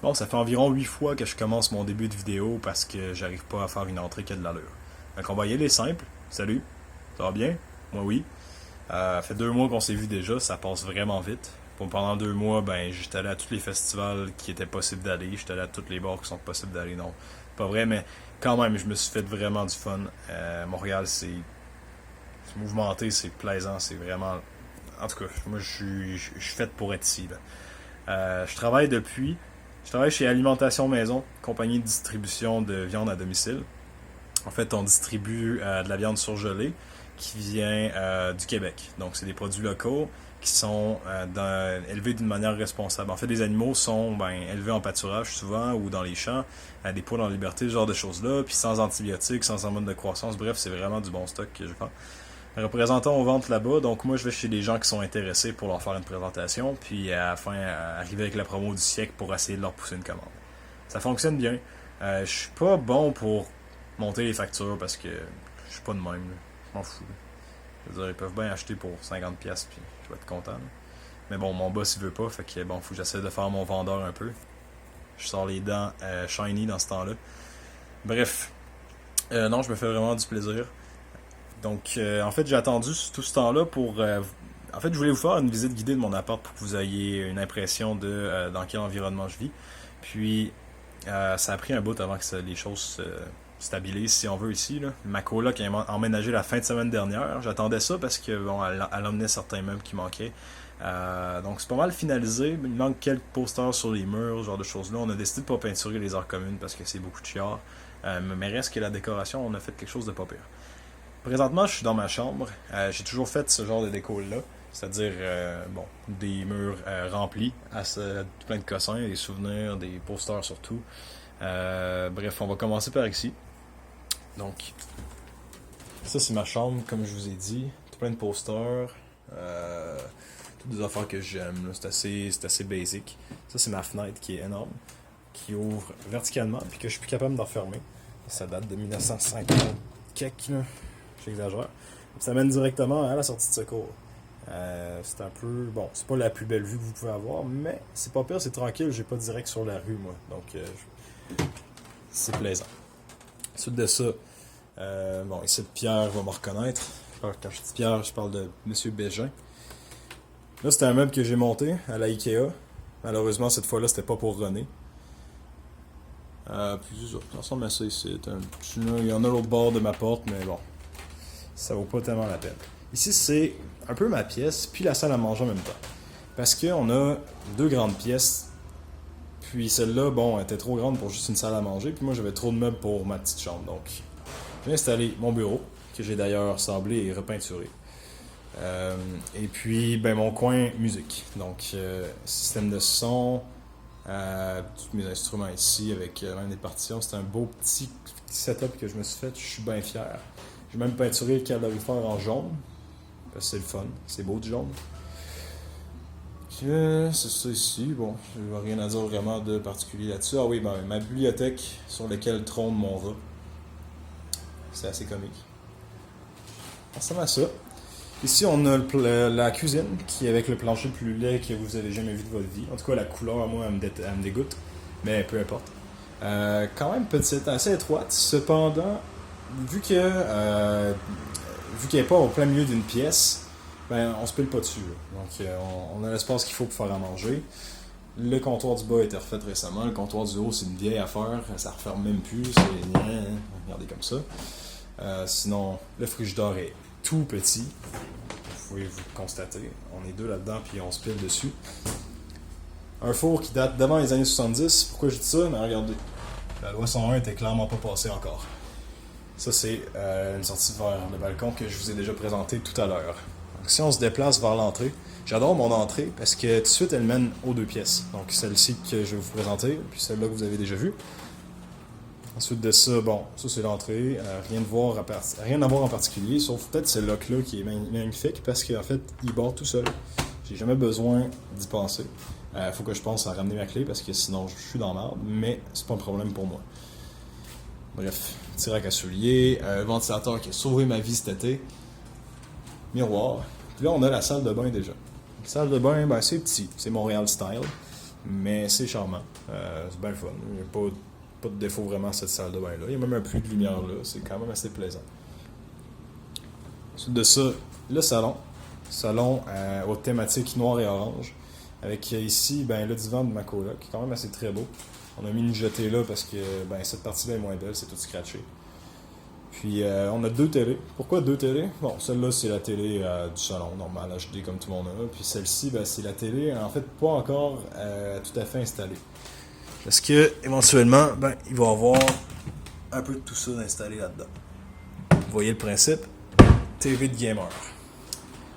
Bon, ça fait environ 8 fois que je commence mon début de vidéo parce que j'arrive pas à faire une entrée qui a de l'allure. Donc on va y aller simple. Salut, ça va bien? Moi oui. Ça fait 2 mois qu'on s'est vu déjà, ça passe vraiment vite. Pendant 2 mois, ben j'étais allé à tous les festivals qui étaient possibles d'aller, j'étais allé à tous les bars qui sont possibles d'aller, non. Pas vrai, mais quand même, je me suis fait vraiment du fun. Montréal, c'est mouvementé, c'est plaisant, c'est vraiment. En tout cas, moi je suis fait pour être ici, là. Je travaille chez Alimentation Maison, compagnie de distribution de viande à domicile. En fait, on distribue de la viande surgelée qui vient du Québec. Donc, c'est des produits locaux qui sont élevés d'une manière responsable. En fait, les animaux sont élevés en pâturage souvent ou dans les champs, à des poules en liberté, ce genre de choses-là, puis sans antibiotiques, sans hormones de croissance. Bref, c'est vraiment du bon stock que je vends. Représentant aux ventes là-bas, donc moi je vais chez des gens qui sont intéressés pour leur faire une présentation, puis à la fin arriver avec la promo du siècle pour essayer de leur pousser une commande. Ça fonctionne bien. Je suis pas bon pour monter les factures parce que je suis pas de même. Là. Je m'en fous. Là. Je veux dire, ils peuvent bien acheter pour 50$ puis je vais être content. Là. Mais bon, mon boss il veut pas, fait que bon, faut que j'essaie de faire mon vendeur un peu. Je sors les dents shiny dans ce temps-là. Bref, non, je me fais vraiment du plaisir. Donc, en fait, j'ai attendu tout ce temps-là pour. En fait, je voulais vous faire une visite guidée de mon appart pour que vous ayez une impression de dans quel environnement je vis. Puis, ça a pris un bout avant que les choses se stabilisent, si on veut, ici. Là. Ma coloc a emménagé la fin de semaine dernière. J'attendais ça parce que bon, elle emmenait certains meubles qui manquaient. Donc, c'est pas mal finalisé. Il manque quelques posters sur les murs, ce genre de choses-là. On a décidé de pas peinturer les aires communes parce que c'est beaucoup de chiard. Mais reste que la décoration, on a fait quelque chose de pas pire. Présentement, je suis dans ma chambre. J'ai toujours fait ce genre de déco-là. C'est-à-dire, des murs remplis à plein de cossins, des souvenirs, des posters surtout. Bref, on va commencer par ici. Donc, ça c'est ma chambre, comme je vous ai dit. Tout plein de posters. Toutes des affaires que j'aime. C'est assez basic. Ça c'est ma fenêtre qui est énorme. Qui ouvre verticalement, puis que je suis plus capable d'en fermer. Ça date de 1950 quelque, là. J'exagère. Ça mène directement à la sortie de secours. C'est un peu. Bon, c'est pas la plus belle vue que vous pouvez avoir, mais c'est pas pire, c'est tranquille, j'ai pas direct sur la rue, moi. Donc, c'est plaisant. Ensuite de ça, bon, ici, Pierre va me reconnaître. Quand je dis Pierre, je parle de Monsieur Bégin. Là, c'était un meuble que j'ai monté à la Ikea. Malheureusement, cette fois-là, c'était pas pour René. Puis, ça ressemble à ça ici. Il y en a l'autre bord de ma porte, mais bon. Ça vaut pas tellement la peine. Ici, c'est un peu ma pièce, puis la salle à manger en même temps. Parce qu'on a 2 grandes pièces, puis celle-là, bon, elle était trop grande pour juste une salle à manger, puis moi, j'avais trop de meubles pour ma petite chambre. Donc, j'ai installé mon bureau, que j'ai d'ailleurs sablé et repeinturé. Et puis, mon coin musique. Donc, système de son, tous mes instruments ici, avec même des partitions. C'est un beau petit setup que je me suis fait, je suis bien fier. J'ai même peinturé le calorifère en jaune. Parce que c'est le fun. C'est beau du jaune. C'est ça ici. Bon, je n'ai rien à dire vraiment de particulier là-dessus. Ah oui, ma bibliothèque sur laquelle trône mon rat. C'est assez comique. Ça ressemble à ça. Ici, on a la cuisine qui est avec le plancher le plus laid que vous avez jamais vu de votre vie. En tout cas, la couleur, moi, elle me dégoûte. Mais peu importe. Quand même petite, assez étroite. Cependant, vu qu'elle n'est pas au plein milieu d'une pièce, on se pile pas dessus. Là. Donc, on a l'espace qu'il faut pour faire à manger. Le comptoir du bas a été refait récemment. Le comptoir du haut, c'est une vieille affaire. Ça ne referme même plus. Regardez comme ça. Sinon, le frigidaire est tout petit. Vous pouvez vous constater. On est 2 là-dedans, puis on se pile dessus. Un four qui date d'avant les années 70. Pourquoi je dis ça? Mais regardez. La loi 101 était clairement pas passée encore. Ça, c'est une sortie vers le balcon que je vous ai déjà présenté tout à l'heure. Donc, si on se déplace vers l'entrée, j'adore mon entrée parce que tout de suite, elle mène aux 2 pièces. Donc, celle-ci que je vais vous présenter, puis celle-là que vous avez déjà vue. Ensuite de ça, bon, ça c'est l'entrée. Rien à voir en particulier, sauf peut-être ce lock-là qui est magnifique parce qu'en fait, il barre tout seul. J'ai jamais besoin d'y penser. Faut que je pense à ramener ma clé parce que sinon, je suis dans l'arbre, mais c'est pas un problème pour moi. Bref, petit rack à souliers, un ventilateur qui a sauvé ma vie cet été, miroir. Puis là, on a la salle de bain déjà. La salle de bain, c'est petit, c'est Montréal style. mais c'est charmant. C'est bien le fun. Il n'y a pas de défaut vraiment à cette salle de bain-là. Il y a même un peu de lumière là. C'est quand même assez plaisant. Ensuite de ça, le salon. Salon aux thématiques noir et orange. Avec ici le divan de ma coloc, qui est quand même assez très beau. On a mis une jetée là parce que cette partie-là est moins belle, c'est tout scratché. Puis on a 2 télés. Pourquoi 2 télés? Bon, celle-là c'est la télé du salon, normal, HD comme tout le monde a. Puis celle-ci, c'est la télé, en fait, pas encore tout à fait installée. Parce que éventuellement, il va y avoir un peu de tout ça installé là-dedans. Vous voyez le principe? TV de gamer.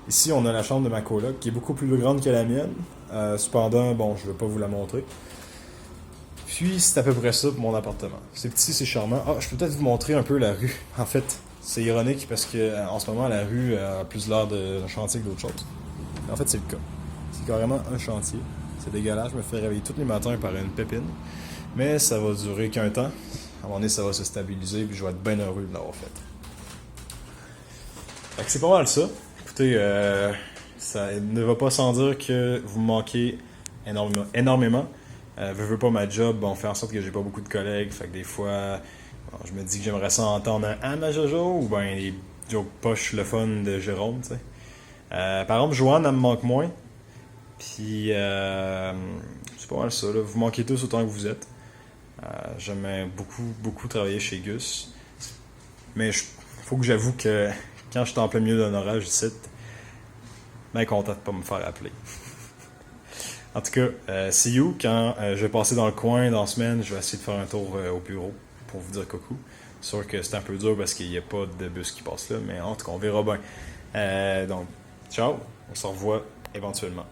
Ici, on a la chambre de ma coloc, qui est beaucoup plus grande que la mienne. Cependant, je ne vais pas vous la montrer. Puis, c'est à peu près ça pour mon appartement. C'est petit, c'est charmant. Je peux peut-être vous montrer un peu la rue. En fait, c'est ironique parce que en ce moment, la rue a plus l'air d'un chantier que d'autres choses. En fait, c'est le cas. C'est carrément un chantier. C'est dégueulasse. Je me fais réveiller tous les matins par une pépine. Mais ça va durer qu'un temps. À un moment donné, ça va se stabiliser puis je vais être bien heureux de l'avoir fait. Fait que c'est pas mal ça. Écoutez, ça ne va pas sans dire que vous me manquez énormément. Veux pas ma job, fait en sorte que j'ai pas beaucoup de collègues. Fait que des fois, je me dis que j'aimerais ça entendre un Anna Jojo ou les jokes poches le fun de Jérôme, tu sais. Par exemple, Joanne, elle me manque moins. Puis, c'est pas mal ça, là. Vous manquez tous autant que vous êtes. J'aime beaucoup travailler chez Gus. Mais faut que j'avoue que quand je suis en plein milieu d'un orage ici, bien content de pas me faire appeler. En tout cas, see you. Quand je vais passer dans le coin dans la semaine, je vais essayer de faire un tour au bureau pour vous dire coucou. C'est sûr que c'est un peu dur parce qu'il n'y a pas de bus qui passe là, mais en tout cas, on verra bien. Donc, ciao, on se revoit éventuellement.